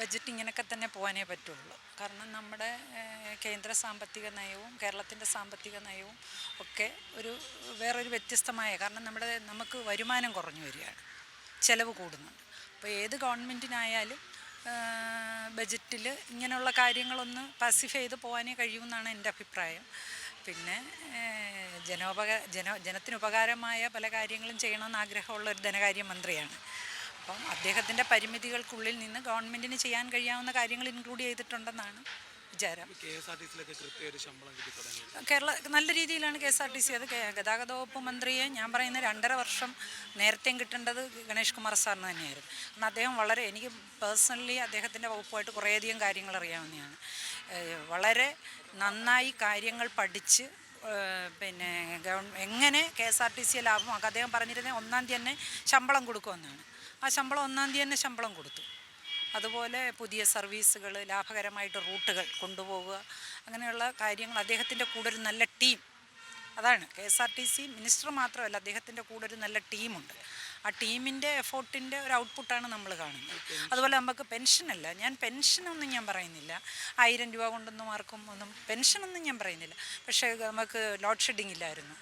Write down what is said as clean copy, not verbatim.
Budget ഇങ്ങനെയൊക്കെ തന്നെ പോകാനേ പറ്റുള്ളൂ. കാരണം നമ്മുടെ കേന്ദ്ര സാമ്പത്തിക നയവും കേരളത്തിൻ്റെ സാമ്പത്തിക നയവും ഒക്കെ വേറൊരു വ്യത്യസ്തമായ, കാരണം നമുക്ക് വരുമാനം കുറഞ്ഞു വരികയാണ്, ചിലവ് കൂടുന്നുണ്ട്. അപ്പോൾ ഏത് ഗവൺമെൻറ്റിനായാലും ബഡ്ജറ്റിൽ ഇങ്ങനെയുള്ള കാര്യങ്ങളൊന്ന് പാസിഫൈ ചെയ്ത് പോകാനേ കഴിയുമെന്നാണ് എൻ്റെ അഭിപ്രായം. പിന്നെ ജനത്തിനുപകാരമായ പല കാര്യങ്ങളും ചെയ്യണമെന്ന് ആഗ്രഹമുള്ള ഒരു ധനകാര്യമന്ത്രിയാണ്. അപ്പം അദ്ദേഹത്തിൻ്റെ പരിമിതികൾക്കുള്ളിൽ നിന്ന് ഗവൺമെൻറ്റിന് ചെയ്യാൻ കഴിയാവുന്ന കാര്യങ്ങൾ ഇൻക്ലൂഡ് ചെയ്തിട്ടുണ്ടെന്നാണ് വിചാരം. നല്ല രീതിയിലാണ് KSRTC. അത് ഗതാഗത വകുപ്പ് മന്ത്രിയെ ഞാൻ പറയുന്ന 2.5 വർഷം നേരത്തെയും കിട്ടേണ്ടത് ഗണേഷ് കുമാർ സാറിന് തന്നെയായിരുന്നു. കാരണം അദ്ദേഹം എനിക്ക് പേഴ്സണലി അദ്ദേഹത്തിൻ്റെ വകുപ്പുമായിട്ട് കുറേയധികം കാര്യങ്ങൾ അറിയാവുന്നതാണ്. വളരെ നന്നായി കാര്യങ്ങൾ പഠിച്ച് പിന്നെ എങ്ങനെ KSRTC ലാഭമാക്കും. അദ്ദേഹം പറഞ്ഞിരുന്നത് 1-ാം തീയതി തന്നെ ശമ്പളം കൊടുക്കുമെന്നാണ്. ആ ശമ്പളം 1-ാം തീയതി തന്നെ ശമ്പളം കൊടുത്തു. അതുപോലെ പുതിയ സർവീസുകൾ, ലാഭകരമായിട്ട് റൂട്ടുകൾ കൊണ്ടുപോവുക, അങ്ങനെയുള്ള കാര്യങ്ങൾ. അദ്ദേഹത്തിൻ്റെ കൂടെ ഒരു നല്ല ടീം, അതാണ് KSRTC മിനിസ്റ്റർ മാത്രമല്ല, അദ്ദേഹത്തിൻ്റെ കൂടെ ഒരു നല്ല ടീമുണ്ട്. ആ ടീമിൻ്റെ എഫോർട്ടിൻ്റെ ഒരു ഔട്ട്പുട്ടാണ് നമ്മൾ കാണുന്നത്. അതുപോലെ നമുക്ക് പെൻഷനല്ല, പെൻഷനൊന്നും ഞാൻ പറയുന്നില്ല, 1000 രൂപ കൊണ്ടൊന്നും ആർക്കും പെൻഷനൊന്നും ഞാൻ പറയുന്നില്ല. പക്ഷേ നമുക്ക് ലോഡ് ഷെഡിങ് ഇല്ലായിരുന്നു.